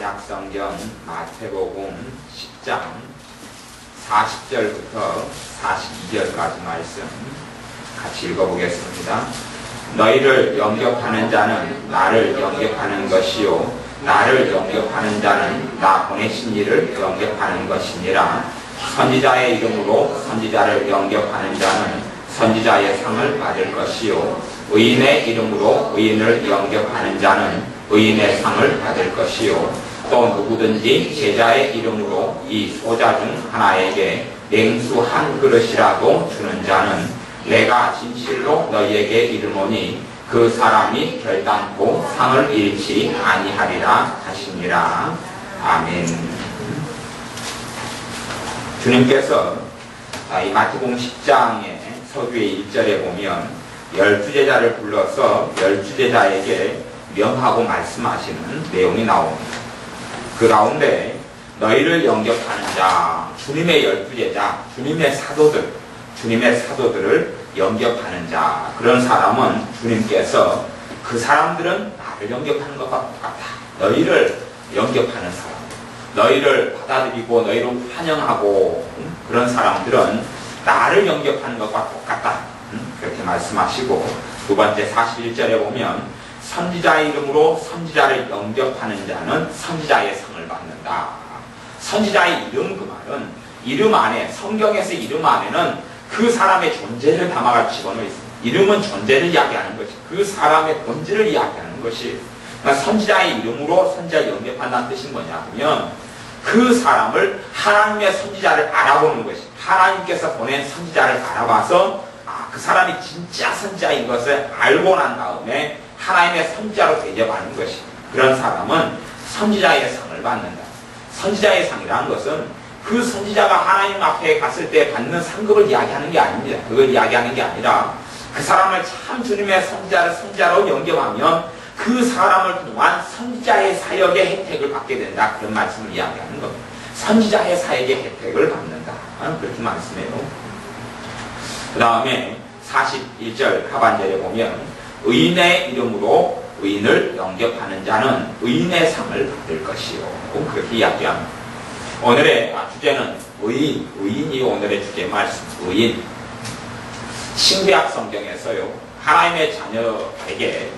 신약성경 마태복음 10장 40절부터 42절까지 말씀 같이 읽어보겠습니다. 너희를 영접하는 자는 나를 영접하는 것이요 나를 영접하는 자는 나 보내신 이를 영접하는 것이니라. 선지자의 이름으로 선지자를 영접하는 자는 선지자의 상을 받을 것이요 의인의 이름으로 의인을 영접하는 자는 의인의 상을 받을 것이요 또 누구든지 제자의 이름으로 이 소자 중 하나에게 냉수 한 그릇이라도 주는 자는 내가 진실로 너희에게 이르노니 그 사람이 결단코 상을 잃지 아니하리라 하시니라. 아멘. 주님께서 이 마태복음 10장의 서두의 1절에 보면 12제자를 불러서 12제자에게 명하고 말씀하시는 내용이 나옵니다. 그 가운데 너희를 영접하는 자, 주님의 12제자, 주님의 사도들을 영접하는 자, 그런 사람은 주님께서 그 사람들은 나를 영접하는 것과 똑같다. 너희를 영접하는 사람, 너희를 받아들이고 너희를 환영하고 그런 사람들은 나를 영접하는 것과 똑같다. 그렇게 말씀하시고 두 번째 41절에 보면 선지자의 이름으로 선지자를 영접하는 자는 선지자의 상을 받는다. 선지자의 이름, 그 말은 이름 안에, 성경에서 이름 안에는 그 사람의 존재를 담아가 집어넣어 있습니다. 이름은 존재를 이야기하는 것이, 그 사람의 본질을 이야기하는 것이, 그러니까 선지자의 이름으로 선지자를 영접한다는 뜻이 뭐냐면 그 사람을 하나님의 선지자를 알아보는 것이, 하나님께서 보낸 선지자를 알아봐서 그 사람이 진짜 선지자인 것을 알고 난 다음에 하나님의 선지자로 대접하는 것이, 그런 사람은 선지자의 상을 받는다. 선지자의 상이라는 것은 그 선지자가 하나님 앞에 갔을 때 받는 상급을 이야기하는 게 아닙니다. 그걸 이야기하는 게 아니라 그 사람을 참 주님의 선지자로 영접하면 그 사람을 통한 선지자의 사역의 혜택을 받게 된다. 그런 말씀을 이야기하는 겁니다. 선지자의 사역의 혜택을 받는다. 그렇게 말씀해요. 그 다음에 41절 하반절에 보면 의인의 이름으로 의인을 영접하는 자는 의인의 상을 받을 것이요. 그렇게 이야기합니다. 오늘의 주제는 의인이 오늘의 주제 말씀. 의인. 신구약 성경에서요, 하나님의 자녀에게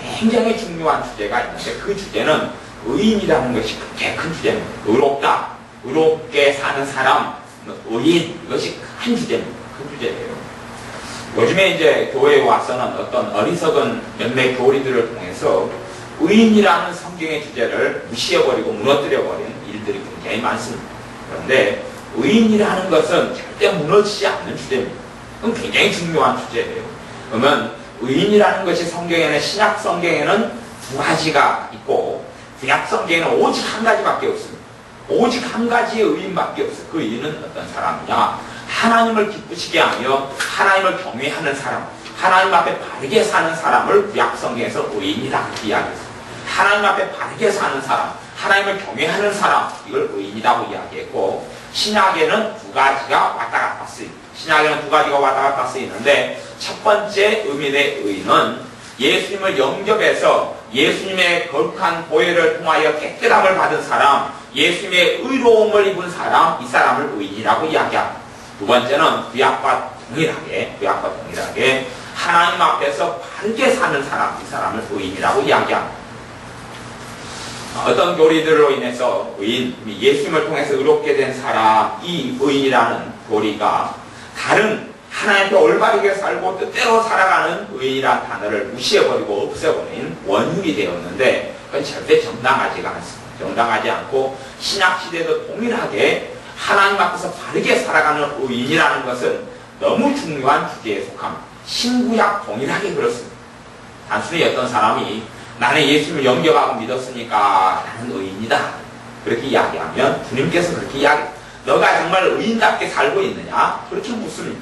굉장히 중요한 주제가 있는데 그 주제는 의인이라는 것이 그렇게 큰 주제입니다. 의롭다, 의롭게 사는 사람, 의인, 이것이 큰 주제입니다. 큰 주제예요. 요즘에 이제 교회에 와서는 어떤 어리석은 몇몇 교리들을 통해서 의인이라는 성경의 주제를 무시해버리고 무너뜨려버리는 일들이 굉장히 많습니다. 그런데 의인이라는 것은 절대 무너지지 않는 주제입니다. 그건 굉장히 중요한 주제예요. 그러면 의인이라는 것이 성경에는, 신약 성경에는 두 가지가 있고 구약 성경에는 오직 한 가지밖에 없습니다. 오직 한 가지의 의인밖에 없어요. 그 의인은 어떤 사람이냐? 하나님을 기쁘시게 하며 하나님을 경외하는 사람, 하나님 앞에 바르게 사는 사람을 구약 성경에서 의인이라고 이야기했어요. 하나님 앞에 바르게 사는 사람, 하나님을 경외하는 사람, 이걸 의인이라고 이야기했고, 신약에는 두 가지가 왔다 갔다 쓰입니다. 신약에는 두 가지가 왔다 갔다 쓰이는데 첫 번째 의미의 의인은 예수님을 영접해서 예수님의 거룩한 보혈을 통하여 깨끗함을 받은 사람, 예수님의 의로움을 입은 사람, 이 사람을 의인이라고 이야기합니다. 두 번째는 구약과 동일하게 하나님 앞에서 바르게 사는 사람, 이 사람을 의인이라고 이야기합니다. 어떤 교리들로 인해서 의인, 예수님을 통해서 의롭게 된 사람, 이 의인이라는 교리가 다른 하나님께 올바르게 살고 뜻대로 살아가는 의인이라는 단어를 무시해버리고 없애버린 원흉이 되었는데 그건 절대 정당하지가 않습니다. 정당하지 않고 신약시대도 동일하게 하나님 앞에서 바르게 살아가는 의인이라는 것은 너무 중요한 주제에 속합니다. 신구약 동일하게 그렇습니다. 단순히 어떤 사람이 나는 예수님을 영접하고 믿었으니까 나는 의인이다, 그렇게 이야기하면 주님께서 그렇게 이야기합니다. 너가 정말 의인답게 살고 있느냐? 그렇게 묻습니다.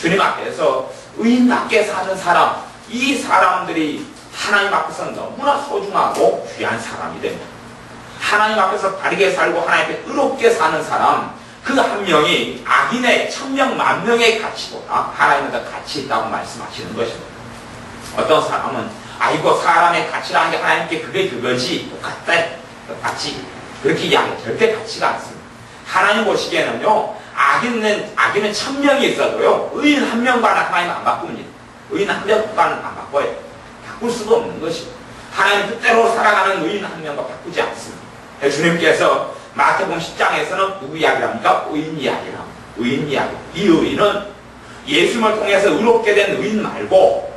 주님 앞에서 의인답게 사는 사람, 이 사람들이 하나님 앞에서 너무나 소중하고 귀한 사람이 됩니다. 하나님 앞에서 바르게 살고 하나님 앞에 의롭게 사는 사람, 그 한 명이 악인의 1000명, 10,000명의 가치보다 하나님은 더 가치 있다고 말씀하시는 것입니다. 어떤 사람은 아이고 사람의 가치라는 게 하나님께 그게 그거지, 똑같다, 같이 그렇게 이야기 절대 같지가 않습니다. 하나님 보시기에는요, 악인은 1000명이 있어도요, 의인 1명과는 하나님 안 바꿉니다. 의인 1명과는 안 바꿔요. 바꿀 수가 없는 것이고, 하나님 뜻대로 살아가는 의인 1명과 바꾸지 않습니다. 주님께서 마태복음 10장에서는 누구 이야기를 합니까? 의인 이야기를 합니다. 의인 이야기. 이 의인은 예수님을 통해서 의롭게 된 의인 말고,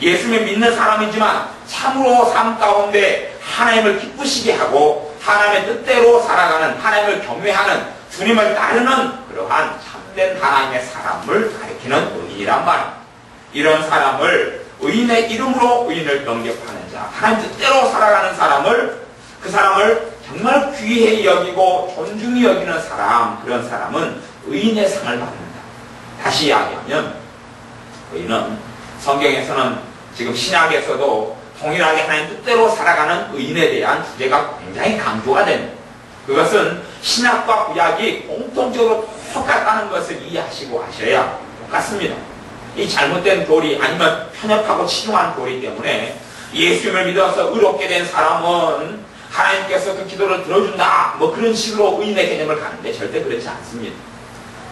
예수님을 믿는 사람이지만 참으로 삶 가운데 하나님을 기쁘시게 하고 하나님의 뜻대로 살아가는, 하나님을 경외하는, 주님을 따르는 그러한 참된 하나님의 사람을 가리키는 의인이란 말입니다. 이런 사람을 의인의 이름으로 의인을 영접하는 자, 하나님 뜻대로 살아가는 사람을, 그 사람을 정말 귀히 여기고 존중히 여기는 사람, 그런 사람은 의인의 상을 받는다. 다시 이야기하면 의인은 성경에서는 지금 신약에서도 동일하게 하나님 뜻대로 살아가는 의인에 대한 주제가 굉장히 강조가 됩니다. 그것은 신약과 구약이 공통적으로 똑같다는 것을 이해하시고 하셔야 똑같습니다. 이 잘못된 교리 아니면 편협하고 치중한 교리 때문에 예수님을 믿어서 의롭게 된 사람은 하나님께서 그 기도를 들어준다, 뭐 그런 식으로 의인의 개념을 가는데 절대 그렇지 않습니다.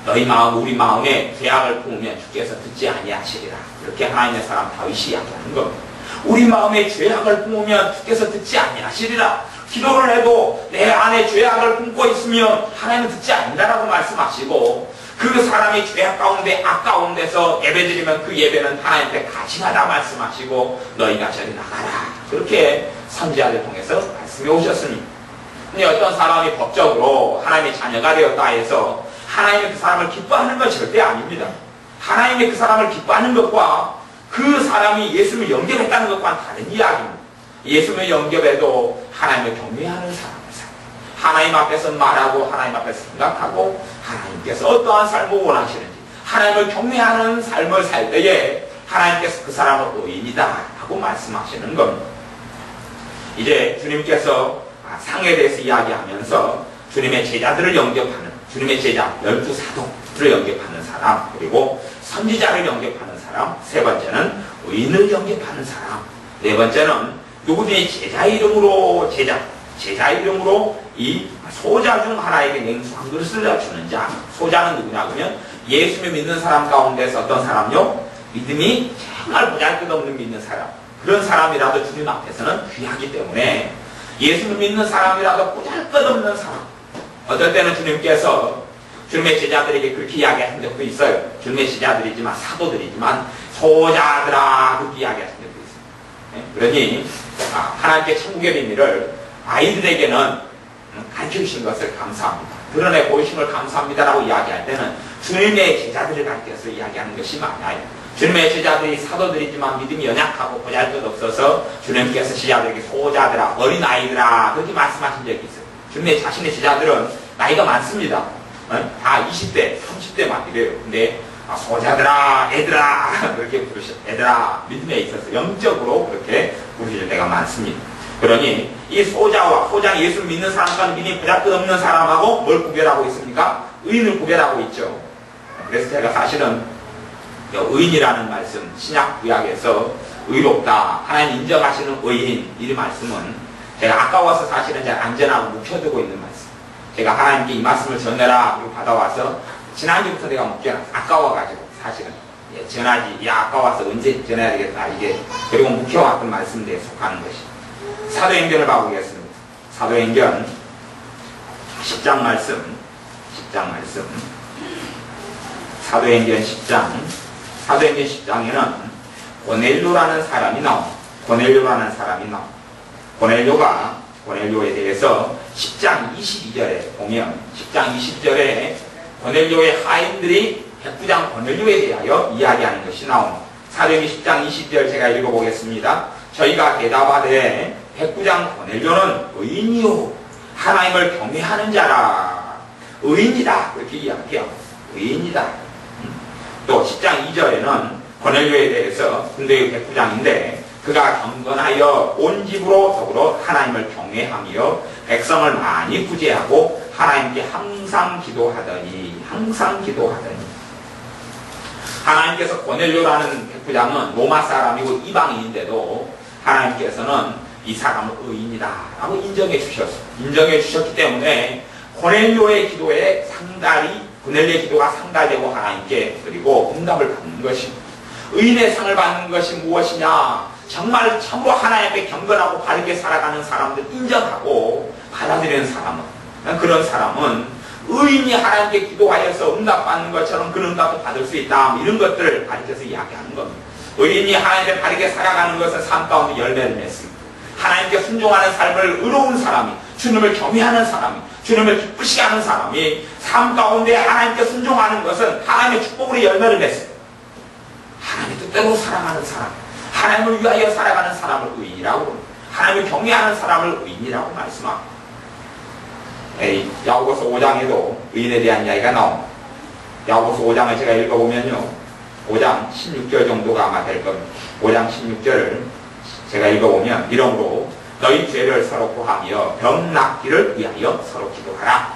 너희 마음, 우리 마음에 죄악을 품으면 주께서 듣지 아니하시리라. 그렇게 하나님의 사람 다윗이 이야기하는 겁니다. 우리 마음에 죄악을 품으면 주께서 듣지 아니하시리라. 기도를 해도 내 안에 죄악을 품고 있으면 하나님은 듣지 않는다라고 말씀하시고, 그 사람이 죄악 가운데, 악 가운데서 예배드리면 그 예배는 하나님께 가증하다 말씀하시고, 너희가 저리 나가라. 그렇게 선지자를 통해서 말씀해 오셨습니다. 근데 어떤 사람이 법적으로 하나님의 자녀가 되었다 해서 하나님이 그 사람을 기뻐하는 건 절대 아닙니다. 하나님이 그 사람을 기뻐하는 것과 그 사람이 예수님을 영접했다는 것과는 다른 이야기입니다. 예수님을 영접해도 하나님을 경외하는 사람을 하나님 앞에서 말하고 하나님 앞에서 생각하고 하나님께서 어떠한 삶을 원하시는지 하나님을 경외하는 삶을 살 때에 하나님께서 그 사람을 의인이다 하고 말씀하시는 겁니다. 이제 주님께서 상에 대해서 이야기하면서 주님의 제자들을 영접하는, 주님의 제자 12사도를 영접하는 사람, 그리고 선지자를 영접하는 사람, 세 번째는 의인을 영접하는 사람, 네 번째는 누구든지 제자 이름으로 이 소자 중 하나에게 냉수 한 그릇을 주는 자. 소자는 누구냐 그러면 예수를 믿는 사람 가운데서 어떤 사람요? 믿음이 정말 보잘것없는 믿는 사람, 그런 사람이라도 주님 앞에서는 귀하기 때문에 예수를 믿는 사람이라도 보잘것없는 사람, 어떨 때는 주님께서 주님의 제자들에게 그렇게 이야기하신 적도 있어요. 주님의 제자들이지만 사도들이지만 소자들아 그렇게 이야기하신 적도 있어요. 그러니 하나님께 천국의 비밀을 아이들에게는 가르쳐주신 것을 감사합니다, 드러내 보이신 걸 감사합니다라고 이야기할 때는 주님의 제자들을 가르쳐서 이야기하는 것이 많아요. 주님의 제자들이 사도들이지만 믿음이 연약하고 보잘것없어서 주님께서 제자들에게 소자들아, 어린아이들아 그렇게 말씀하신 적이 있어요. 주님의 자신의 제자들은 나이가 많습니다. 다 20대, 30대만 이래요. 근데 소자들아, 애들아 그렇게 부르셨, 애들아, 믿음에 있어서 영적으로 그렇게 부르실 때가 많습니다. 그러니 이 소자는 예수를 믿는 사람과 믿음이 보잘것없는 사람하고 뭘 구별하고 있습니까? 의인을 구별하고 있죠. 그래서 제가 사실은 의인이라는 말씀, 신약 구약에서 의롭다, 하나님 인정하시는 의인, 이 말씀은 제가 아까워서 사실은 잘 안전하고 묵혀두고 있는 말씀. 제가 하나님께 이 말씀을 전해라 그리고 받아와서 지난주부터 내가 묵혀놨어. 아까워가지고 사실은 전하지, 아까워서 언제 전해야 되겠다, 이게 그리고 묵혀왔던 말씀들에 속하는 것이. 사도행전을 봐보겠습니다. 사도행전 10장 말씀. 사도행전 10장에는 고넬료라는 사람이 나옵니다. 고넬료에 대해서 10장 22절에 보면 10장 20절에 고넬료의 하인들이 백부장 고넬료에 대하여 이야기하는 것이 나옵니다. 사도행전 10장 20절 제가 읽어보겠습니다. 저희가 대답하되 백부장 고넬료는 의인이요 하나님을 경외하는 자라. 의인이다 그렇게 이야기해요. 의인이다. 또 10장 2절에는 고넬료에 대해서 군대의 백부장인데 그가 경건하여 온 집으로 더불어 하나님을 경외하며 백성을 많이 구제하고 하나님께 항상 기도하더니 하나님께서 고넬료라는 백부장은 로마 사람이고 이방인인데도 하나님께서는 이 사람은 의인이다 라고 인정해 주셨어요. 인정해 주셨기 때문에 고넬료의 기도에 고넬료의 기도가 상달되고 하나님께 그리고 응답을 받는 것입니다. 의인의 상을 받는 것이 무엇이냐? 정말 참으로 하나님 앞에 경건하고 바르게 살아가는 사람들 인정하고 받아들이는 사람은, 그런 사람은 의인이 하나님께 기도하여서 응답받는 것처럼 그런 응답도 받을 수 있다, 이런 것들을 가르쳐서 이야기하는 겁니다. 의인이 하나님께 바르게 살아가는 것은 삶 가운데 열매를 맺습니다. 하나님께 순종하는 삶을 의로운 사람이, 주님을 경외하는 사람이, 주님을 기쁘시게 하는 사람이 삶 가운데 하나님께 순종하는 것은 하나님의 축복으로 열매를 맺습니다. 하나님의 뜻대로 살아가는 사람, 하나님을 위하여 살아가는 사람을 의인이라고 합니다. 하나님을 경외하는 사람을 의인이라고 말씀합니다. 야고보서 5장에도 의인에 대한 이야기가 나옵니다. 야고보서 5장을 제가 읽어보면요, 5장 16절 정도가 아마 될 겁니다. 5장 16절을 제가 읽어보면, 이러므로 너희 죄를 서로 고하며 병 낫기를 위하여 서로 기도하라.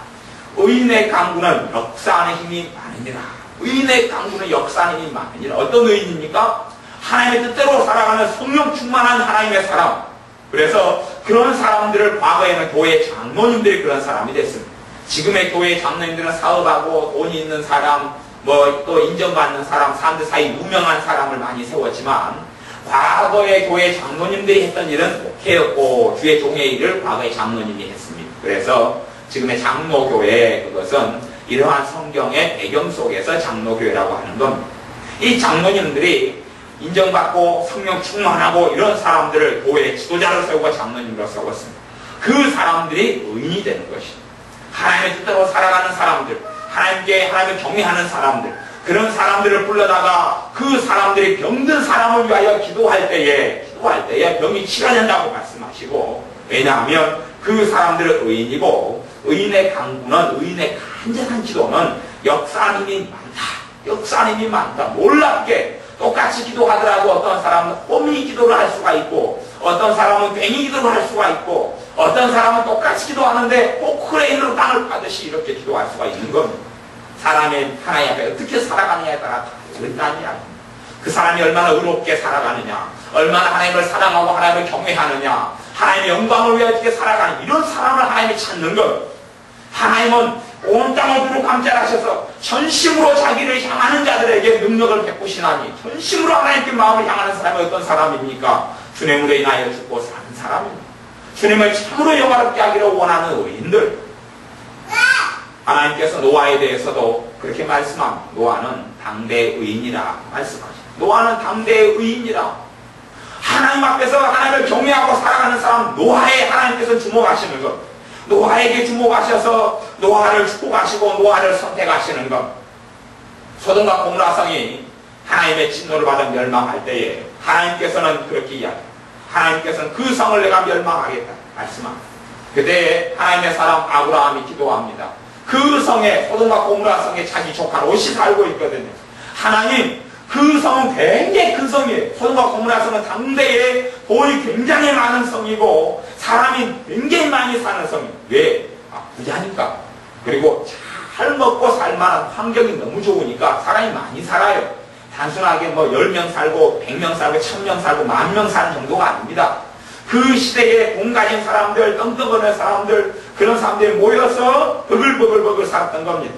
의인의 강구는 역사하는 힘이 많으니라. 의인의 강구는 역사하는 힘이 많으니라. 어떤 의인입니까? 하나님의 뜻대로 살아가는 성령 충만한 하나님의 사람. 그래서 그런 사람들을 과거에는 교회 장로님들이 그런 사람이 됐습니다. 지금의 교회 장로님들은 사업하고 돈이 있는 사람, 또 인정받는 사람, 사람들 사이 유명한 사람을 많이 세웠지만, 과거의 교회 장로님들이 했던 일은 목회였고 주의 종의 일을 과거의 장로님이 했습니다. 그래서 지금의 장로교회, 그것은 이러한 성경의 배경 속에서 장로교회라고 하는 겁니다. 이 장로님들이 인정받고 성령 충만하고 이런 사람들을 교회 지도자로 세우고 장로님으로 세웠습니다. 그 사람들이 의인이 되는 것입니다. 하나님의 뜻대로 살아가는 사람들, 하나님을 경외하는 사람들, 그런 사람들을 불러다가 그 사람들이 병든 사람을 위하여 기도할 때에 병이 치료된다고 말씀하시고, 왜냐하면 그 사람들은 의인이고, 의인의 강구는, 의인의 간절한 기도는 역사하는 힘이 많다. 역사하는 힘이 많다. 놀랍게 똑같이 기도하더라도 어떤 사람은 호미 기도를 할 수가 있고, 어떤 사람은 괭이 기도를 할 수가 있고, 어떤 사람은 똑같이 기도하는데 포크레인으로 땅을 파듯이 이렇게 기도할 수가 있는 겁니다. 사람의 하나님 앞에 어떻게 살아가느냐에 따라 다르다는 이야기입니다. 그 사람이 얼마나 의롭게 살아가느냐, 얼마나 하나님을 사랑하고 하나님을 경외하느냐, 하나님의 영광을 위해 어떻게 살아가느냐, 이런 사람을 하나님이 찾는 것. 하나님은 온 땅을 두루 감찰하셔서 전심으로 자기를 향하는 자들에게 능력을 베푸시나니, 전심으로 하나님께 마음을 향하는 사람이 어떤 사람입니까? 주님으로 인하여 죽고 사는 사람입니다. 주님을 참으로 영화롭게 하기를 원하는 의인들. 하나님께서 노아에 대해서도 그렇게 말씀합니다. 노아는 당대의 의인이라 말씀하십니다. 노아는 당대의 의인이라. 하나님 앞에서 하나님을 경외하고 살아가는 사람, 노아에 하나님께서 주목하시는 것. 노아에게 주목하셔서 노아를 축복하시고 노아를 선택하시는 것. 소돔과 고모라성이 하나님의 진노를 받아 멸망할 때에 하나님께서는 그렇게 이야기합니다. 하나님께서는 그 성을 내가 멸망하겠다 말씀합니다. 그때 하나님의 사람 아브라함이 기도합니다. 그 성에, 소돔과 고모라 성에 자기 조카 롯이 살고 있거든요. 하나님, 그 성은 굉장히 큰 성이에요. 소돔과 고모라 성은 당대에 돈이 굉장히 많은 성이고 사람이 굉장히 많이 사는 성이에요. 왜? 부자니까. 그리고 잘 먹고 살만한 환경이 너무 좋으니까 사람이 많이 살아요. 단순하게 10명 살고 100명 살고 1000명 살고 10,000명 사는 정도가 아닙니다. 그 시대에 돈 가진 사람들, 떵떵거리는 사람들, 그런 사람들이 모여서 버글버글 살았던 겁니다.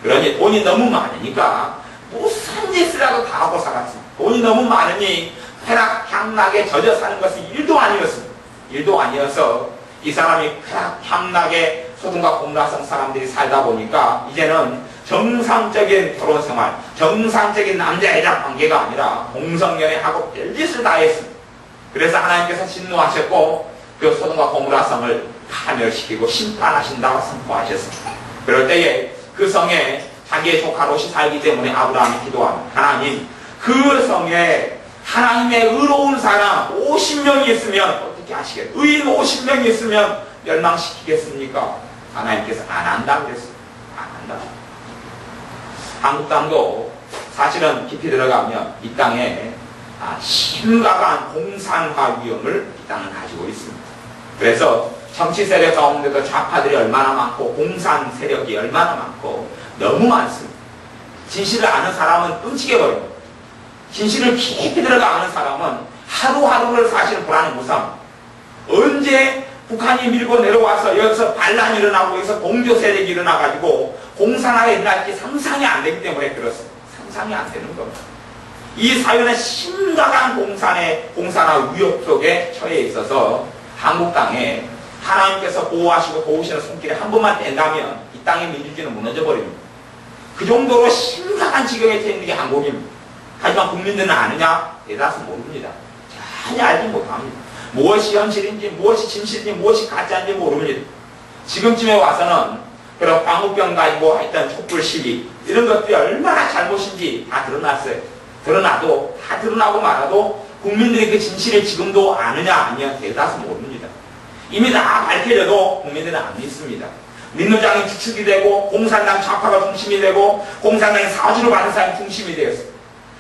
그러니 돈이 너무 많으니까 무슨 짓이라도 다 하고 살았습니다. 돈이 너무 많으니 쾌락향락에 젖어 사는 것은 일도 아니었습니다. 일도 아니어서 이 사람이 쾌락향락에 소돔과 고모라성 사람들이 살다 보니까 이제는 정상적인 결혼생활, 정상적인 남자 여자 관계가 아니라 공성연애하고 별짓을 다 했습니다. 그래서 하나님께서 진노하셨고 그 소돔과 고모라성을 파멸시키고 심판하신다고 선포하셨습니다. 그럴 때에 그 성에 자기의 조카 롯이 살기 때문에 아브라함이 기도합니다. 하나님, 그 성에 하나님의 의로운 사람 50명이 있으면 어떻게 하시겠어요? 의인 50명이 있으면 멸망시키겠습니까? 하나님께서 안 한다고 그랬습니다. 안 한다. 한국 땅도 사실은 깊이 들어가면 이 땅에 심각한 공산화 위험을 이 땅은 가지고 있습니다. 그래서 정치 세력 가운데도 좌파들이 얼마나 많고 공산 세력이 얼마나 많고 너무 많습니다. 진실을 아는 사람은 끔찍해 버립니다. 진실을 깊이 들어가 아는 사람은 하루하루를 사실 불안해 무섭습니다. 언제 북한이 밀고 내려와서 여기서 반란이 일어나고 여기서 공조 세력이 일어나가지고 공산화가 일어날지 상상이 안 되기 때문에 그렇습니다. 상상이 안 되는 겁니다. 이 사회는 심각한 공산화 위협 속에 처해 있어서 한국 땅에 하나님께서 보호하시고 도우시는 손길에 한 번만 뗀다면 이 땅의 민주주의는 무너져 버립니다. 그 정도로 심각한 지경에 처해 있는 게 한국입니다. 하지만 국민들은 아느냐? 대다수 모릅니다. 전혀 알지 못합니다. 무엇이 현실인지, 무엇이 진실인지, 무엇이 가짜인지 모릅니다. 지금쯤에 와서는 그런 광우병 가지고 하여튼 촛불 시위 이런 것들이 얼마나 잘못인지 다 드러났어요. 드러나도 다 드러나고 말아도 국민들이 그 진실을 지금도 아느냐 아니면 대다수 모릅니다. 이미 다 밝혀져도 국민들은 안 믿습니다. 민노장이 주축이 되고 공산당 좌파가 중심이 되고 공산당이 사주를 받는 사람이 중심이 되었어요.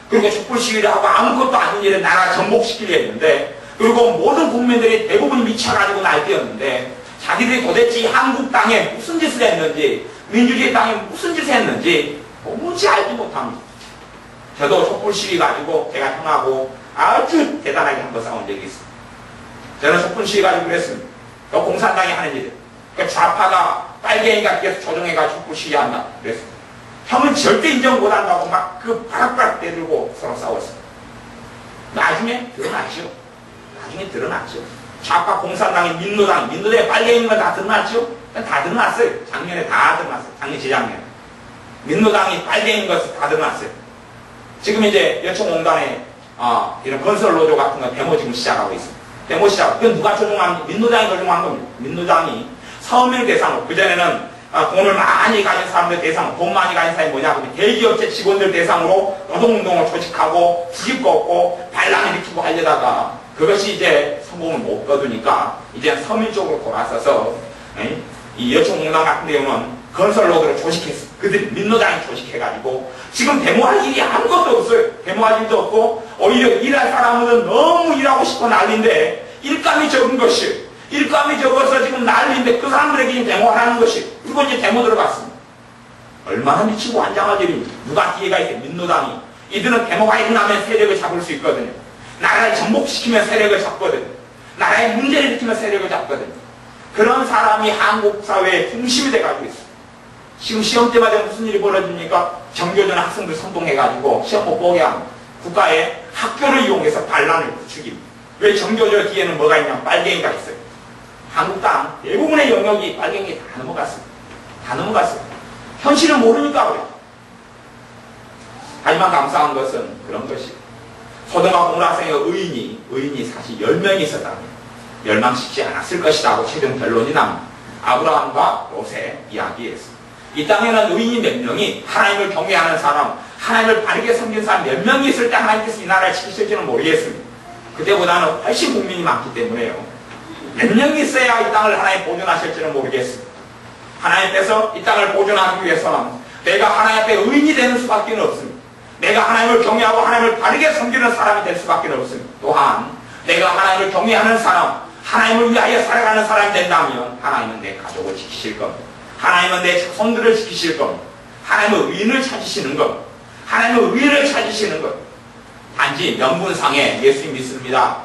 그리고 촛불 시위를 하고 아무것도 아닌 일을 나라 전복시키려 했는데 그리고 모든 국민들이 대부분이 미쳐가지고 날뛰었는데 자기들이 도대체 한국 땅에 무슨 짓을 했는지 민주주의 땅에 무슨 짓을 했는지 도무지 알지 못합니다. 저도 촛불 시위 가지고 제가 형하고 아주 대단하게 한번 싸운 적이 있습니다. 저는 촛불 시위 가지고 그랬습니다. 그 공산당이 하는 일이에요. 그 좌파가 빨갱이가 계속 조종해가지고 촛불 시위한다 그랬습니다. 형은 절대 인정 못한다고 막 그 바락바락 대들고 서로 싸웠어요. 나중에 드러났죠. 좌파 공산당이 민노당이 빨갱이인 건 다 드러났죠. 다 드러났어요. 작년에 다 드러났어요. 작년 재작년에 민노당이 빨갱이인 것을 다 드러났어요. 지금 이제 여총공단에 이런 건설 노조 같은 거 데모 지금 시작하고 있습니다. 데모 시작. 그건 누가 조종한? 민노당이 조종한 겁니다. 민노당이 서민을 대상으로 그전에는 돈을 많이 가진 사람들 대상으로 돈 많이 가진 사람이 뭐냐? 대기업체 직원들 대상으로 노동운동을 조직하고 시집걷고 반란을 일으키고 하려다가 그것이 이제 성공을 못 거두니까 이제 서민 쪽으로 돌아서서 이 여총공단 같은 경우는 건설 노조를 조직했어. 그들이 민노당이 조직해가지고 지금 데모할 일이 아무것도 없어요. 데모할 일도 없고 오히려 일할 사람은 너무 일하고 싶어 난리인데 일감이 적은 것이 일감이 적어서 지금 난리인데 그 사람들에게 지금 데모하라는 것이 그리고 이제 데모 들어갔습니다. 얼마나 미치고 환장할 일입니까? 누가 기회가 있어요? 민노당이. 이들은 데모가 일어나면 세력을 잡을 수 있거든요. 나라를 전복시키면 세력을 잡거든요. 나라의 문제를 일으키면 세력을 잡거든요. 그런 사람이 한국 사회의 중심이 돼가지고 있어요. 지금 시험 때마다 무슨 일이 벌어집니까? 정교전 학생들 선동해가지고 시험 못 보게 합니다. 국가의 학교를 이용해서 반란을 부추깁니다. 왜 정교조 뒤에는 뭐가 있냐면 빨갱이가 있어요. 한국 땅 대부분의 영역이 빨갱이 다 넘어갔습니다. 다 넘어갔어요. 현실을 모르니까 그래요. 하지만 감사한 것은 그런 것이에요. 소등과 공학생의 의인이 사실 10명이 있었답니다. 멸망시키지 않았을 것이다 하고 최종 결론이 납니다. 아브라함과 롯의 이야기에서. 이 땅에는 의인이 몇 명이 하나님을 경외하는 사람, 하나님을 바르게 섬긴 사람 몇 명이 있을 때 하나님께서 이 나라를 지키실지는 모르겠습니다. 그때보다는 훨씬 국민이 많기 때문에요. 몇 명이 있어야 이 땅을 하나님 보존하실지는 모르겠습니다. 하나님께서 이 땅을 보존하기 위해서는 내가 하나님 앞에 의인이 되는 수밖에 없습니다. 내가 하나님을 경외하고 하나님을 바르게 섬기는 사람이 될 수밖에 없습니다. 또한 내가 하나님을 경외하는 사람, 하나님을 위하여 살아가는 사람이 된다면 하나님은 내 가족을 지키실 겁니다. 하나님은 내 자손들을 지키실 겁니다. 하나님은 의인을 찾으시는 겁니다. 하나님은 의인을 찾으시는 겁니다. 단지 명분상에 예수 믿습니다.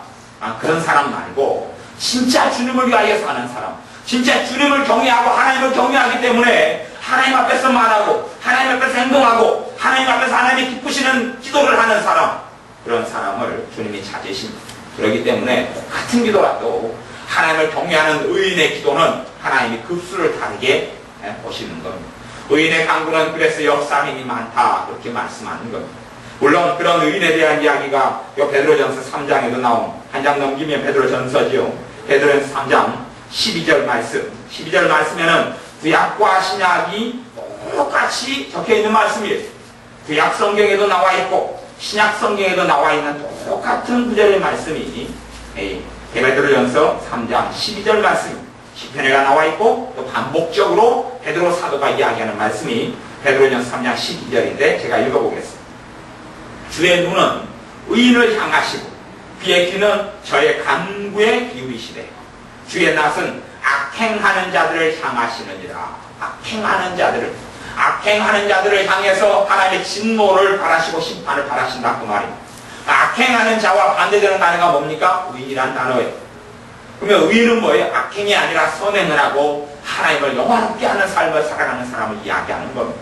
그런 사람 말고 진짜 주님을 위하여 사는 사람, 진짜 주님을 경외하고 하나님을 경외하기 때문에 하나님 앞에서 말하고 하나님 앞에서 행동하고 하나님 앞에서 하나님이 기쁘시는 기도를 하는 사람, 그런 사람을 주님이 찾으십니다. 그렇기 때문에 같은 기도라도 하나님을 경외하는 의인의 기도는 하나님이 급수를 다르게 보시는 겁니다. 의인의 강구는 그래서 역사한 힘이 많다 그렇게 말씀하는 겁니다. 물론 그런 의인에 대한 이야기가 요 베드로전서 3장에도 나온 한 장 넘기면 베드로전서지요. 베드로전서 3장 12절 말씀 12절 말씀에는 구약과 신약이 똑같이 적혀있는 말씀이에요. 구약 성경에도 나와 있고 신약 성경에도 나와 있는 똑같은 구절의 말씀이 베드로전서 3장 12절 말씀입니다. 시편에가 나와 있고 또 반복적으로 베드로 사도가 이야기하는 말씀이 베드로전서 3장 12절인데 제가 읽어보겠습니다. 주의 눈은 의인을 향하시고 그의 귀는 저의 간구에 기울이시되 주의 낯은 악행하는 자들을 향하시느니라. 악행하는 자들을 향해서 하나님의 진노를 바라시고 심판을 바라신다 그 말입니다. 악행하는 자와 반대되는 단어가 뭡니까? 의인이란 단어예요. 그러면 의인은 뭐예요? 악행이 아니라 선행을 하고 하나님을 영화롭게 하는 삶을 살아가는 사람을 이야기하는 겁니다.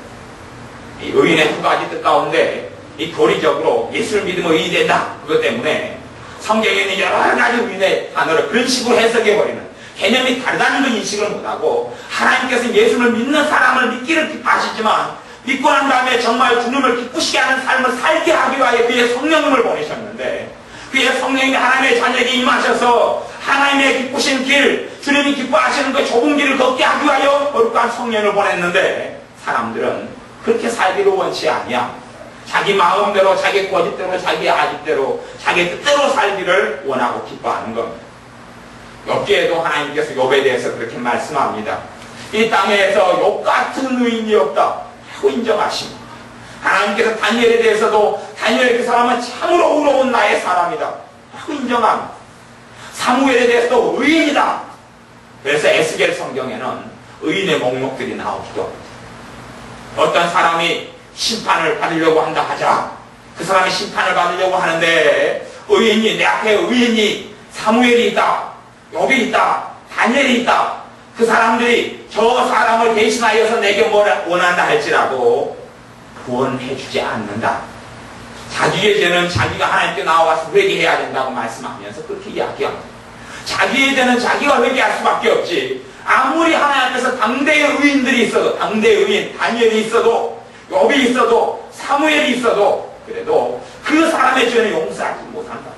이 의인의 두 가지 뜻 가운데 이 교리적으로 예수를 믿으면 의인이 된다. 그것 때문에 성경에 있는 여러 가지 의인의 단어를 그런 식으로 해석해버리는 개념이 다르다는 걸 인식을 못하고 하나님께서 예수를 믿는 사람을 믿기를 기뻐하시지만 믿고 난 다음에 정말 주님을 기쁘시게 하는 삶을 살게 하기 위하여 그의 성령님을 보내셨는데 그의 성령님이 하나님의 자녀에게 임하셔서 하나님의 기쁘신 길, 주님이 기뻐하시는 그 좁은 길을 걷게 하기 위하여 거룩한 성령을 보냈는데 사람들은 그렇게 살기를 원치 아니야. 자기 마음대로, 자기 고집대로, 자기 아집대로, 자기 뜻대로 살기를 원하고 기뻐하는 겁니다. 욥기에도 하나님께서 욥에 대해서 그렇게 말씀합니다. 이 땅에서 욥 같은 의인이 없다 하고 인정하십니다. 하나님께서 다니엘에 대해서도 다니엘 그 사람은 참으로 의로운 나의 사람이다 하고 인정합니다. 사무엘에 대해서도 의인이다. 그래서 에스겔 성경에는 의인의 목록들이 나오기도 합니다. 어떤 사람이 심판을 받으려고 한다 하자. 그 사람이 심판을 받으려고 하는데 의인이 내 앞에 의인이 사무엘이 있다. 욥이 있다. 다니엘이 있다. 그 사람들이 저 사람을 대신하여서 내게 뭘 원한다 할지라도 구원해주지 않는다. 자기의 죄는 자기가 하나님께 나와서 회개해야 된다고 말씀하면서 그렇게 이야기합니다. 자기의 죄는 자기가 회개할 수밖에 없지. 아무리 하나님 앞에서 당대의 의인들이 있어도, 당대의 의인, 다니엘이 있어도, 욥이 있어도, 사무엘이 있어도, 그래도 그 사람의 죄는 용서하지 못한다.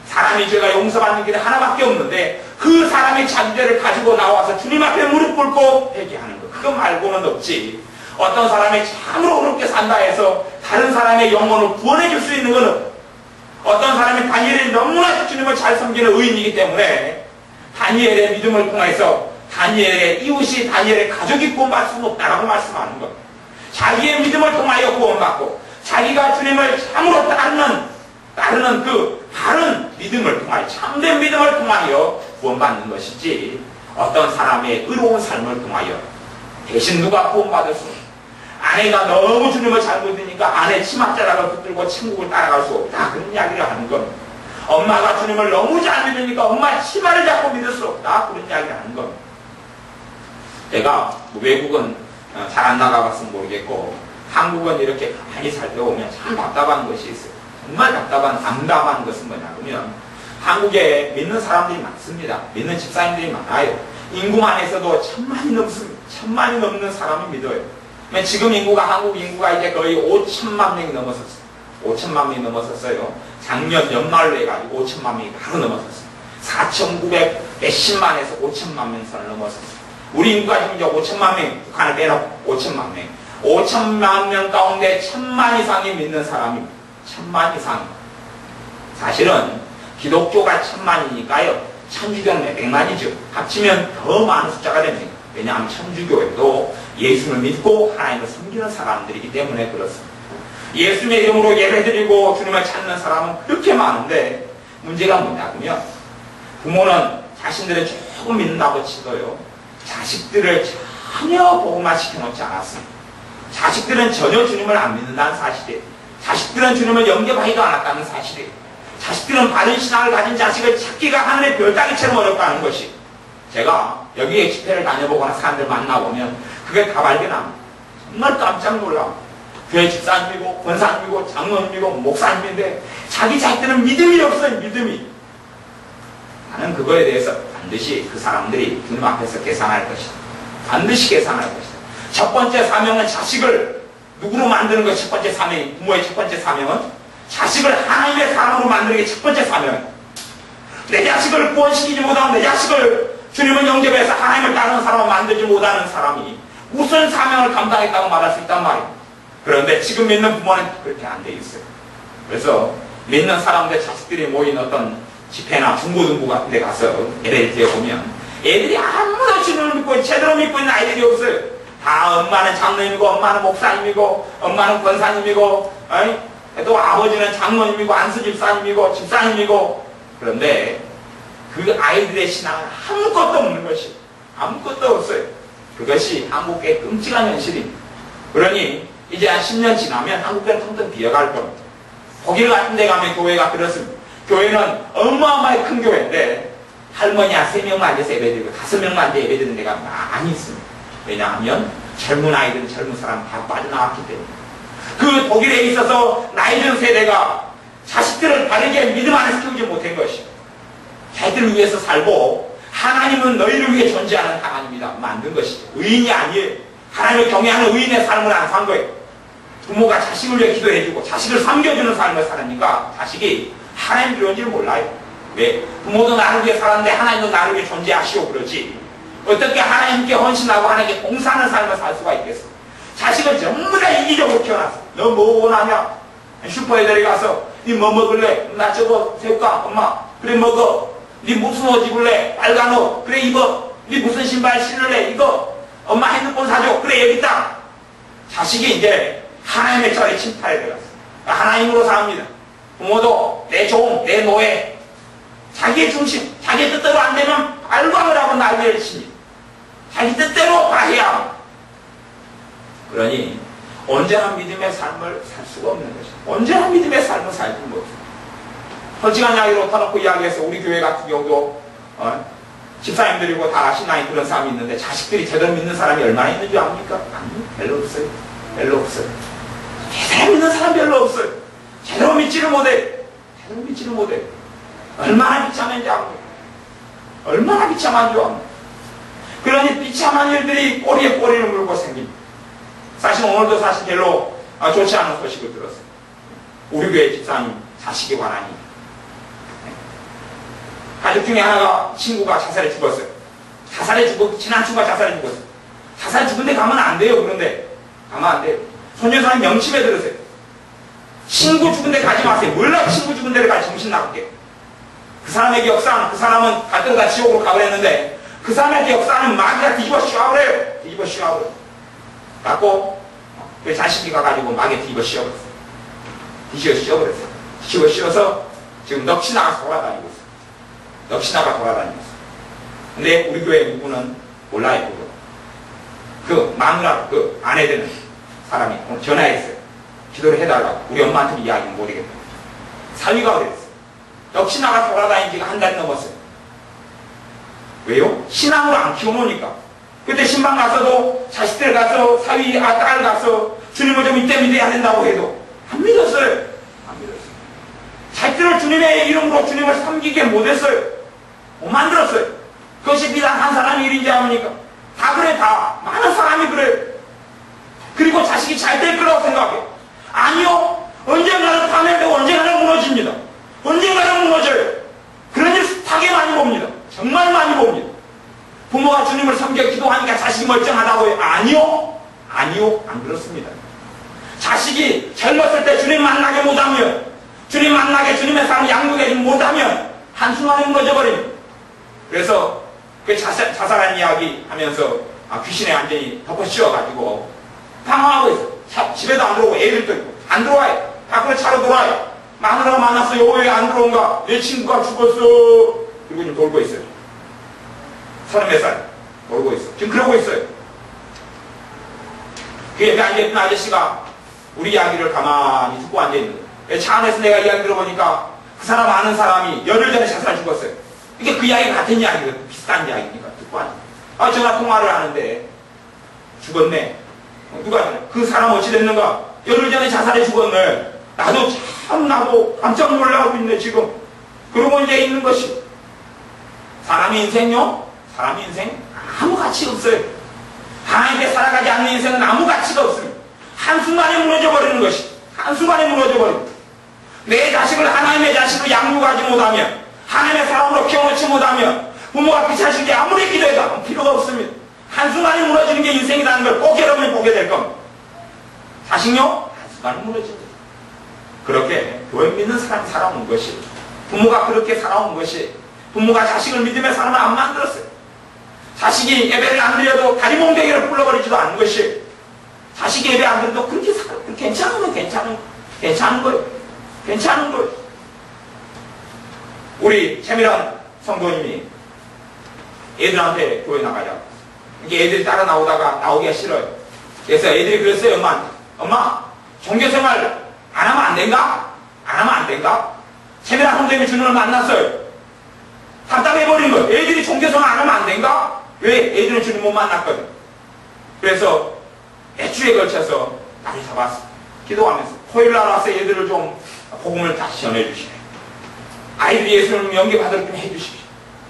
사람이 죄가 용서받는 길이 하나밖에 없는데 그 사람이 자기 죄를 가지고 나와서 주님 앞에 무릎 꿇고 회개하는 것. 그거 말고는 없지. 어떤 사람이 참으로 어렵게 산다 해서 다른 사람의 영혼을 구원해 줄 수 있는 것은 어떤 사람이 다니엘이 너무나 주님을 잘 섬기는 의인이기 때문에 다니엘의 믿음을 통해서 다니엘의 이웃이 다니엘의 가족이 구원받을 수는 없다라고 말씀하는 것. 자기의 믿음을 통하여 구원받고 자기가 주님을 참으로 따르는 그 바른 믿음을 통하여 참된 믿음을 통하여 구원받는 것이지 어떤 사람의 의로운 삶을 통하여 대신 누가 구원받을 수 없다. 아내가 너무 주님을 잘 믿으니까 아내 치맛자락을 붙들고 천국을 따라갈 수 없다. 그런 이야기를 하는 겁니다. 엄마가 주님을 너무 잘 믿으니까 엄마 치마를 잡고 믿을 수 없다. 그런 이야기를 하는 겁니다. 제가 외국은 잘 안 나가봤으면 모르겠고 한국은 이렇게 가만히 살다 보면 참 답답한 것이 있어요. 정말 담담한 것은 뭐냐면 한국에 믿는 사람들이 많습니다. 믿는 집사님들이 많아요. 인구만 해서도 천만이 넘습니다. 천만이 넘는 사람을 믿어요. 지금 한국 인구가 이제 거의 5천만 명이 넘었었어요. 5천만 명이 넘었었어요. 작년 연말로 해가지고 5천만 명이 바로 넘었었어요. 4,900 몇십만에서 5천만 명 선을 넘었었어요. 우리 인구가 지금 이제 5천만 명, 북한을 빼놓고 5천만 명. 5천만 명 가운데 1,000만 이상이 믿는 사람입니다. 1,000만 이상. 사실은 기독교가 1,000만이니까요. 천주교는 몇백만이죠. 합치면 더 많은 숫자가 됩니다. 왜냐하면 천주교에도 예수를 믿고 하나님을 섬기는 사람들이기 때문에 그렇습니다. 예수님의 이름으로 예배드리고 주님을 찾는 사람은 그렇게 많은데 문제가 뭐냐면 부모는 자신들을 조금 믿는다고 치고요. 자식들을 전혀 복음화 시켜놓지 않았습니다. 자식들은 전혀 주님을 안 믿는다는 사실이에요. 자식들은 주님을 영접하지도 않았다는 사실이에요. 자식들은 바른 신앙을 가진 자식을 찾기가 하늘의 별 따기처럼 어렵다는 것이 제가 여기에 집회를 다녀보거나 사람들 만나보면 그게 다 발견합니다. 정말 깜짝 놀랍니다. 교회 집사님이고 권사님이고 장로님이고 목사님인데 자기 자식들은 믿음이 없어요. 믿음이. 나는 그거에 대해서 반드시 그 사람들이 주님 앞에서 계산할 것이다. 반드시 계산할 것이다. 첫 번째 사명은 자식을 누구로 만드는 것이 첫 번째 사명이 부모의 첫 번째 사명은 자식을 하나님의 사람으로 만드는 게 첫 번째 사명이에요. 내 자식을 구원시키지 못하면 내 자식을 주님을 영접해서 하나님을 따르는 사람을 만들지 못하는 사람이 무슨 사명을 감당했다고 말할 수 있단 말이에요. 그런데 지금 믿는 부모는 그렇게 안 돼 있어요. 그래서 믿는 사람들 자식들이 모인 어떤 집회나 중고등부 같은 데 가서 예배를 드려보면 애들이 아무도 주님을 믿고 제대로 믿고 있는 아이들이 없어요. 다 엄마는 장로님이고 엄마는 목사님이고 엄마는 권사님이고 또 아버지는 장로님이고 안수집사님이고 집사님이고 그런데 그 아이들의 신앙은 아무것도 없는 것이 아무것도 없어요. 그것이 한국의 끔찍한 현실입니다. 그러니 이제 한 10년 지나면 한국은 텅텅 비어갈 겁니다. 거기 같은 데 가면 교회가 그렇습니다. 교회는 어마어마하게 큰 교회인데 할머니야 3명만 앉아서 예배드리고 5명만 앉아 예배드리는 데가 많이 있습니다. 왜냐하면 젊은 아이들은 젊은 사람 다 빠져나왔기 때문에. 그 독일에 있어서 나이 든 세대가 자식들을 바르게 믿음 안에 키우지 못한 것이요. 자기들을 위해서 살고 하나님은 너희를 위해 존재하는 하나님이다 만든 것이죠. 의인이 아니에요. 하나님을 경외하는 의인의 삶을 안 산 거예요. 부모가 자식을 위해 기도해주고 자식을 섬겨주는 삶을 살으니까 자식이 하나님 필요한지를 몰라요. 왜? 부모도 나를 위해 살았는데 하나님도 나를 위해 존재하시오 그러지. 어떻게 하나님께 헌신하고 하나님께 봉사하는 삶을 살 수가 있겠어? 자식은 전부 다 이기적으로 키워놨어. 너 뭐 원하냐? 슈퍼에 데려가서 니 뭐 먹을래? 나 저거 새우깡 엄마 그래 먹어. 니 무슨 옷 입을래? 빨간 옷 그래 입어. 니 무슨 신발 신을래? 이거 엄마 핸드폰 사줘. 그래 여기 있다. 자식이 이제 하나님의 절에 침탈에 들어갔어. 하나님으로 삽니다. 부모도 내 종, 내 노예, 자기의 중심, 자기의 뜻대로 안 되면 발광을 하고 날개를 칩니다. 자기 뜻대로 다 해야 합니다. 그러니 온전한 믿음의 삶을 살 수가 없는 것이죠. 온전한 믿음의 삶을 살지 못해요. 솔직한 이야기로 터놓고 이야기해서 우리 교회 같은 경우도 집사님들이고 다 신앙이 그런 사람이 있는데 자식들이 제대로 믿는 사람이 얼마나 있는 줄 압니까? 아니, 별로 없어요. 별로 없어요. 제대로 믿는 사람 별로 없어요. 제대로 믿지를 못해. 제대로 믿지를 못해. 얼마나 비참한지 압니까? 얼마나 비참한 줄 압니까? 그러니 비참한 일들이 꼬리에 꼬리를 물고 생깁니다. 사실 오늘도 사실 별로 좋지 않은 소식을 들었어요. 우리 교회 집사님 자식에 관한 일. 가족 중에 하나가 친구가 자살해 죽었어요. 친한 친구가 자살해 죽었어요. 자살 죽은 데 가면 안 돼요. 그런데 가면 안 돼요. 손녀사님 명심해 들으세요. 친구 죽은 데 가지 마세요. 몰라 친구 죽은 데를 가지 정신 나갈게요. 그 사람의 기억상 그 사람은 갔다가 지옥으로 가버렸는데 그 사람의 기억상은 마귀가 뒤집어 씌워버려요. 뒤집어 씌워버려요. 갖고 그 자식이 가가지고 마귀에 뒤집어 씌워버렸어요. 뒤집어 씌워버렸어요. 뒤집어 씌워서 지금 넋이 나가서 돌아다니고 있어요. 넋이 나가 돌아다니고 있어요. 근데 우리 교회 누구는 몰라요. 그 마누라 그 아내 되는 사람이 오늘 전화했어요. 기도를 해달라고. 우리 엄마한테 이야기는 못하겠다. 사위가 그랬어요. 넋이 나가 돌아다닌 지가 한 달이 넘었어요. 왜요? 신앙으로 안 키워놓으니까. 그때 신방 가서도 자식들 가서 사위 딸 가서 주님을 좀 이때 믿어야 된다고 해도 안 믿었어요. 안 믿었어요. 자식들을 주님의 이름으로 주님을 섬기게 못했어요. 못 만들었어요. 그것이 비단 한 사람의 일인지 아닙니까? 다 그래 다. 많은 사람이 그래요. 그리고 자식이 잘 될 거라고 생각해. 아니요. 언젠가는 파멸되고 언젠가는 무너집니다. 언젠가는 무너져요. 그런 일 되게 많이 봅니다. 정말 많이 봅니다. 부모가 주님을 섬겨 기도하니까 자식이 멀쩡하다고 해요. 아니요. 아니요. 안 그렇습니다. 자식이 젊었을 때 주님 만나게 못하면 주님 만나게 주님의 사람 양육해 못하면 한순간에 무너져버립니다. 그래서 그 자살한 이야기 하면서 귀신에 완전히 덮어씌워가지고 방황하고 있어. 집에도 안 들어오고 애들도 있고 안 들어와요. 밖으로 차로 돌아요. 마누라가 만났어요. 왜 안 들어온가? 내 친구가 죽었어. 그리고 지금 돌고 있어요. 30몇 살 돌고 있어. 지금 그러고 있어요. 그 옆에 앉아있던 아저씨가 우리 이야기를 가만히 듣고 앉아있는 거예요. 차 안에서 내가 이야기 들어보니까 그 사람 아는 사람이 열흘 전에 자살 죽었어요. 이게 그 이야기가 같은 이야기거든. 비슷한 이야기니까 듣고 앉아. 전화 통화를 하는데 죽었네. 누가 그 사람 어찌 됐는가? 열흘 전에 자살해 죽었네. 나도 깜짝 놀라고 있네 지금. 그러고 이제 있는 것이 사람의 인생요? 사람의 인생 아무 가치 없어요. 하나님께 살아가지 않는 인생은 아무 가치가 없습니다. 한순간에 무너져버리는 것이 한순간에 무너져버립니다. 내 자식을 하나님의 자식으로 양육하지 못하면 하나님의 사람으로 키워놓지 못하면 부모가 그 자식이 아무리 기도해도 필요가 없습니다. 한순간에 무너지는 게 인생이라는 걸 꼭 여러분이 보게 될 겁니다. 자식요? 한순간에 무너집니다. 그렇게 교회 믿는 사람이 살아온 것이 부모가 그렇게 살아온 것이 부모가 자식을 믿음의 사람을 안 만들었어요. 자식이 예배를 안 드려도 다리몽둥이를 불러버리지도 않은 것이 자식이 예배 안 드려도 그렇게 살아. 괜찮은 거예요. 괜찮은 거예요. 우리 채미란 성도님이 애들한테 교회 나가자. 이게 애들이 따라 나오다가 나오기가 싫어요. 그래서 애들이 그랬어요. 엄마한테. 엄마, 종교생활 안 하면 안 된가? 안 하면 안 된가? 채미란 성도님이 주님을 만났어요. 답답해버린 거예요. 애들이 종교생활 안 하면 안 된가? 왜? 애들은 주님 못 만났거든. 그래서 몇 주에 걸쳐서 날을 잡았어. 기도하면서 토요일날 와서 애들을 좀 복음을 다시 전해주시네. 아이들이 예수님 영접하도록 좀 해주십시오.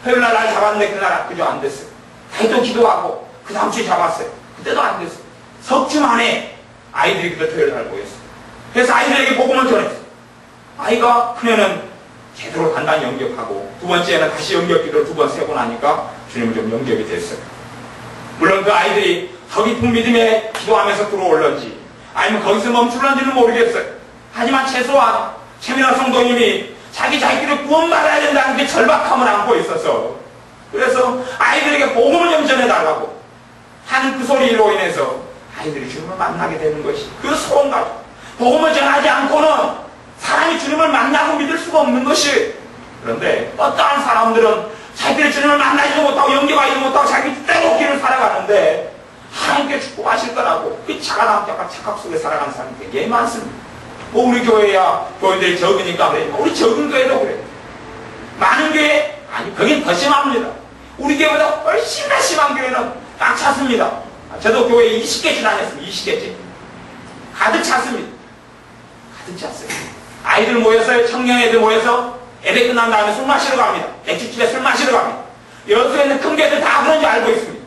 토요일날 날 잡았는데 그날 그저 안 됐어요. 다시 또 기도하고 그 다음 주에 잡았어요. 그때도 안 됐어요. 석 주 만에 아이들이 그때 토요일날 모였어요. 그래서 아이들에게 복음을 전했어요. 아이가 큰애는 제대로 단단히 영접하고 두 번째는 다시 영접 기도를 2번, 3번 하니까 주님을 좀 영접이 됐어요. 물론 그 아이들이 더 깊은 믿음에 기도하면서 들어올런지 아니면 거기서 멈출런지는 모르겠어요. 하지만 최소한 최민아 성도님이 자기끼리 구원받아야 된다는 그 절박함을 안고 있어서 그래서 아이들에게 복음을 좀 전해달라고 하는 그 소리로 인해서 아이들이 주님을 만나게 되는 것이 그 소원가. 복음을 전하지 않고는 사람이 주님을 만나고 믿을 수가 없는 것이. 그런데 어떠한 사람들은 자기들이 주님을 만나지도 못하고 영접하지도 못하고 자기 뜻대로 길을 살아가는데 하나님께 축복하실 거라고 그 착한 착각 속에 살아가는 사람이 되게 많습니다. 뭐 우리 교회야 교인들이 적으니까 그래. 우리 적은 교회도 그래. 많은 교회 아니 거긴 더 심합니다. 우리 교회보다 훨씬 더 심한 교회는 딱 찼습니다. 저도 교회 20개째 다녔습니다. 20개째 가득 찼습니다. 가득 찼어요. 아이들 모여서 청년애들 모여서 예배 끝난 다음에 술 마시러 갑니다. 맥주집에 술 마시러 갑니다. 여수에 있는 큰 교회들 다 그런 줄 알고 있습니다.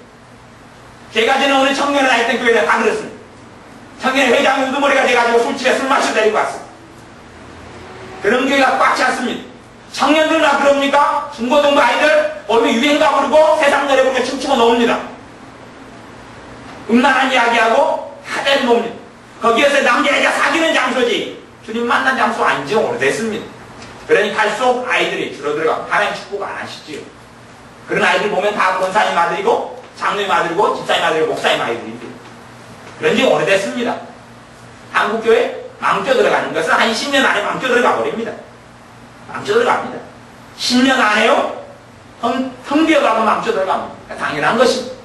제가 지는 오늘 청년회 다닐 때 교회는 다 그렇습니다. 청년회 회장이 우두머리가 돼가지고 술집에 술 마시러 데리고 왔습니다. 그런 교회가 꽉 찼습니다. 청년들은 다 그럽니까? 중고등부 아이들 오늘 유행가 부르고 세상 노래 부르고 춤추고 놉니다. 음란한 이야기하고 하대를 놉니다. 거기에서 남자 여자 사귀는 장소지 주님 만난 장소 아닌지 오래됐습니다. 그러니 갈수록 아이들이 줄어들어가 하나님 축복 안 하시지요. 그런 아이들 보면 다 권사님 아들이고 장로님 아들이고 집사님 아들이고 목사님 아이들입니다. 그런 지 오래됐습니다. 한국교회 망쳐 들어가는 것은 한 10년 안에 망쳐 들어가 버립니다. 망쳐 들어갑니다. 10년 안에요? 텅 비어가고 망쳐 들어갑니다. 당연한 것입니다.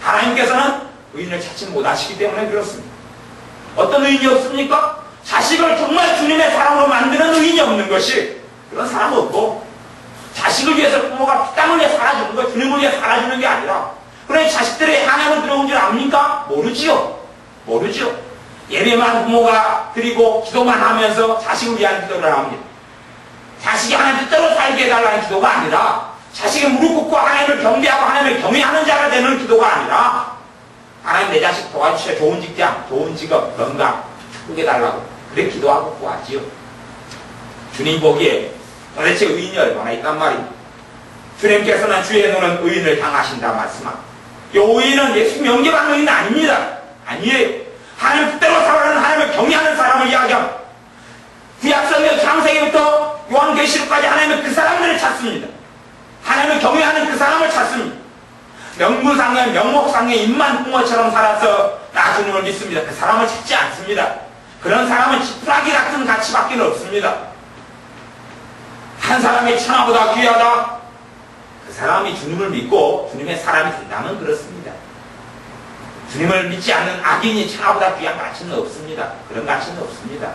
하나님께서는 의인을 찾지 못하시기 때문에 그렇습니다. 어떤 의인이 없습니까? 자식을 정말 주님의 사랑으로 만드는 의인이 없는 것이 그런 사람 없고 자식을 위해서 부모가 피땀 흘려 살아주는 거 주님을 위해 살아주는 게 아니라 그러니 자식들의 하나님을 들어온 줄 압니까? 모르지요. 모르죠. 예배만 부모가 드리고 기도만 하면서 자식을 위한 기도를 합니다. 자식이 하나님 뜻대로 살게 해달라는 기도가 아니라 자식이 무릎 꿇고 하나님을 경배하고 하나님을 경외하는 자가 되는 기도가 아니라 하나님 내 자식 도와주셔 좋은 직장, 좋은 직업, 건강 축복해달라고 그래 기도하고 구하지요. 주님 보기에 도대체 의인이 얼마나 있단 말입니다. 주님께서는 주의 눈은 의인을 향하신다 말씀합니다. 이 의인은 예수 영접하는 의인은 아닙니다. 아니에요. 하나님 뜻대로 살아가는 하나님을 경외하는 사람을 이야기합니다. 구약성경 창세기부터 요한계시록까지 하나님은 그 사람들을 찾습니다. 하나님을 경외하는 그 사람을 찾습니다. 명문상의 명목상의 입만 붕어처럼 살아서 나 주님을 믿습니다. 그 사람을 찾지 않습니다. 그런 사람은 지푸라기 같은 가치밖에 없습니다. 한 사람이 천하보다 귀하다. 그 사람이 주님을 믿고 주님의 사람이 된다면 그렇습니다. 주님을 믿지 않는 악인이 천하보다 귀한 가치는 없습니다. 그런 가치는 없습니다.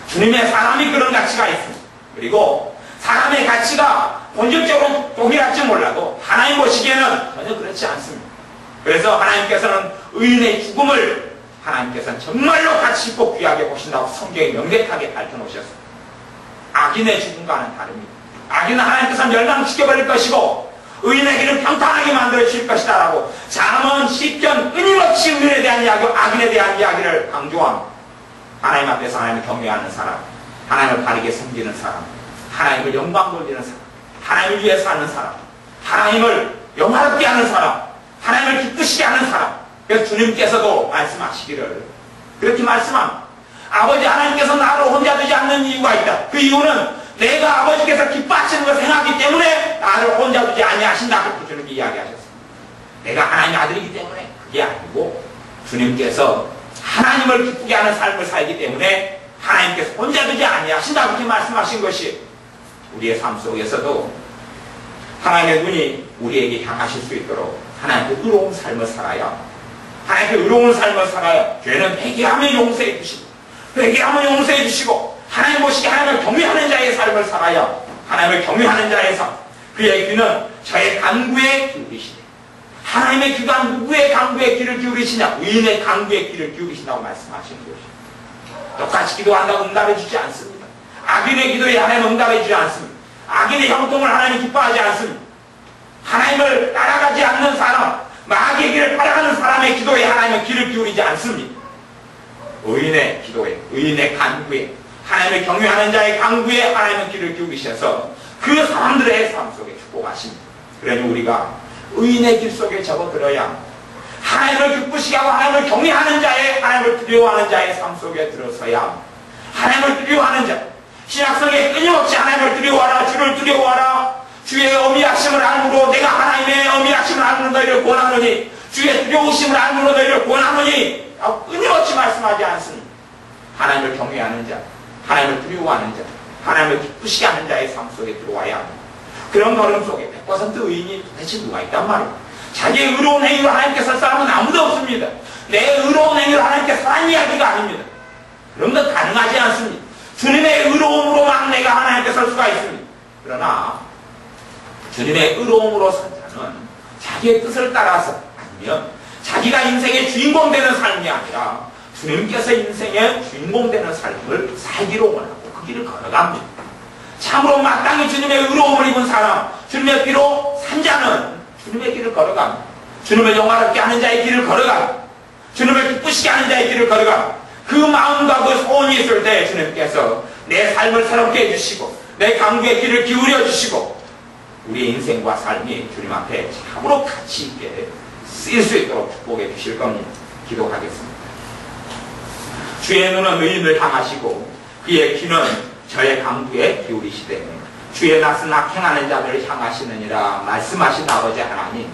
주님의 사람이 그런 가치가 있습니다. 그리고 사람의 가치가 본질적으로 동일할지 몰라도 하나님 보시기에는 전혀 그렇지 않습니다. 그래서 하나님께서는 의인의 죽음을 하나님께서는 정말로 가치 있고 귀하게 보신다고 성경에 명백하게 밝혀놓으셨습니다. 악인의 죽음과는 다릅니다. 악인은 하나님께서 멸망시켜버릴 것이고 의인의 길을 평탄하게 만들어 주실 것이다 라고 잠언 10편 끊임없이 의인에 대한 이야기와 악인에 대한 이야기를 강조합니다. 하나님 앞에서 하나님을 경외하는 사람, 하나님을 바르게 섬기는 사람, 하나님을 영광 돌리는 사람, 하나님을 위해 사는 사람, 하나님을 영화롭게 하는 사람, 하나님을 기쁘시게 하는 사람. 그래서 주님께서도 말씀하시기를 그렇게 말씀합니다. 아버지 하나님께서 나를 혼자 두지 않는 이유가 있다. 그 이유는 내가 아버지께서 기뻐하시는 것을 생각하기 때문에 나를 혼자 두지 아니하신다. 그렇게 주님이 이야기하셨습니다. 내가 하나님의 아들이기 때문에 그게 아니고 주님께서 하나님을 기쁘게 하는 삶을 살기 때문에 하나님께서 혼자 두지 아니하신다. 그렇게 말씀하신 것이 우리의 삶 속에서도 하나님의 눈이 우리에게 향하실 수 있도록 하나님의 의로운 삶을 살아야 하나님의 의로운 삶을 살아야 죄는 회개하면 용서해 주시고 회개하면 용서해 주시고 하나님 보시기에 하나님을 경외하는 자의 삶을 살아야 하나님을 경외하는 자의 삶 그의 귀는 저의 간구에 기울이시되. 하나님의 귀가 누구의 간구에 귀를 기울이시냐? 의인의 간구에 귀를 기울이시냐고 말씀하시는 것이죠. 똑같이 기도한다고 응답해 주지 않습니다. 악인의 기도에 하나님 응답해 주지 않습니다. 악인의 형통을 하나님 기뻐하지 않습니다. 하나님을 따라가지 않는 사람, 마귀의 길을 따라가는 사람의 기도에 하나님은 귀를 기울이지 않습니다. 의인의 기도에, 의인의 간구에, 하나님을 경외하는 자의 간구에 하나님은 귀를 기울이셔서 그 사람들의 삶 속에 축복하십니다. 그러니 우리가 의인의 길 속에 접어들어야 하나님을 기쁘시게 하고 하나님을 경외하는 자의, 하나님을 두려워하는 자의 삶 속에 들어서야 하나님을 두려워하는 자, 신약성에 끊임없이 하나님을 두려워하라, 주를 두려워하라, 주의 어미하심을 알므로 내가 하나님의 어미하심을 알므로 너희를 권하노니, 주의 두려우심을 알므로 너희를 권하노니 끊임없이 말씀하지 않습니다. 하나님을 경외하는 자, 하나님을 두려워하는 자, 하나님을 기쁘시게 하는 자의 삶 속에 들어와야 합니다. 그런 걸음 속에 100% 의인이 도대체 누가 있단 말이에요. 자기의 의로운 행위로 하나님께 살 사람은 아무도 없습니다. 내 의로운 행위로 하나님께 사는 이야기가 아닙니다. 그런 건 가능하지 않습니다. 주님의 의로움으로만 내가 하나님께 설 수가 있습니다. 그러나 주님의 의로움으로 선 자는 자기의 뜻을 따라서, 아니면 자기가 인생의 주인공 되는 삶이 아니라 주님께서 인생의 주인공 되는 삶을 살기로 원하고 그 길을 걸어갑니다. 참으로 마땅히 주님의 의로움을 입은 사람, 주님의 피로 산 자는 주님의 길을 걸어갑니다. 주님을 영화롭게 하는 자의 길을 걸어갑니다. 주님을 기쁘시게 하는 자의 길을 걸어갑니다. 그 마음과 그 소원이 있을 때 주님께서 내 삶을 새롭게 해주시고 내 간구의 길을 기울여 주시고 우리의 인생과 삶이 주님 앞에 참으로 가치 있게 쓰일 수 있도록 축복해 주실 겁니다. 기도하겠습니다. 주의 눈은 의인을 향하시고 그의 귀는 저의 간구에 기울이시되 주의 낯은 악행하는 자들을 향하시느니라 말씀하신 아버지 하나님,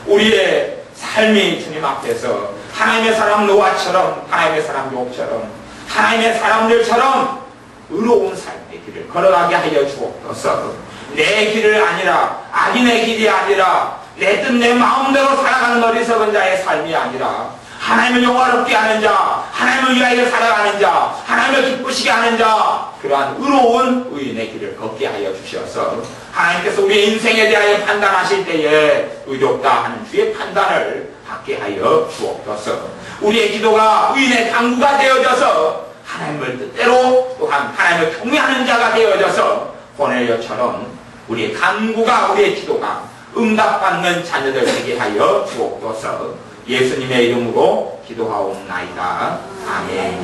우리의 삶이 주님 앞에서 하나님의 사람 노아처럼, 하나님의 사람 욥처럼, 하나님의 사람들처럼 의로운 삶의 길을 걸어가게 하여 주옵소서. 내 길을 아니라, 악인의 길이 아니라, 내 뜻 내 마음대로 살아가는 어리석은 자의 삶이 아니라 하나님을 영화롭게 하는 자, 하나님을 위하여 살아가는 자, 하나님을 기쁘시게 하는 자, 그러한 의로운 의인의 길을 걷게 하여 주셔서 하나님께서 우리의 인생에 대하여 판단하실 때에 의롭다 하는 주의 판단을 받게 하여 주옵소서. 우리의 기도가 의인의 간구가 되어져서 하나님을 뜻대로 또한 하나님을 경외하는 자가 되어져서 고넬료처럼 우리의 간구가, 우리의 기도가 응답받는 자녀들 되게 하여 주옵소서. 예수님의 이름으로 기도하옵나이다. 아멘.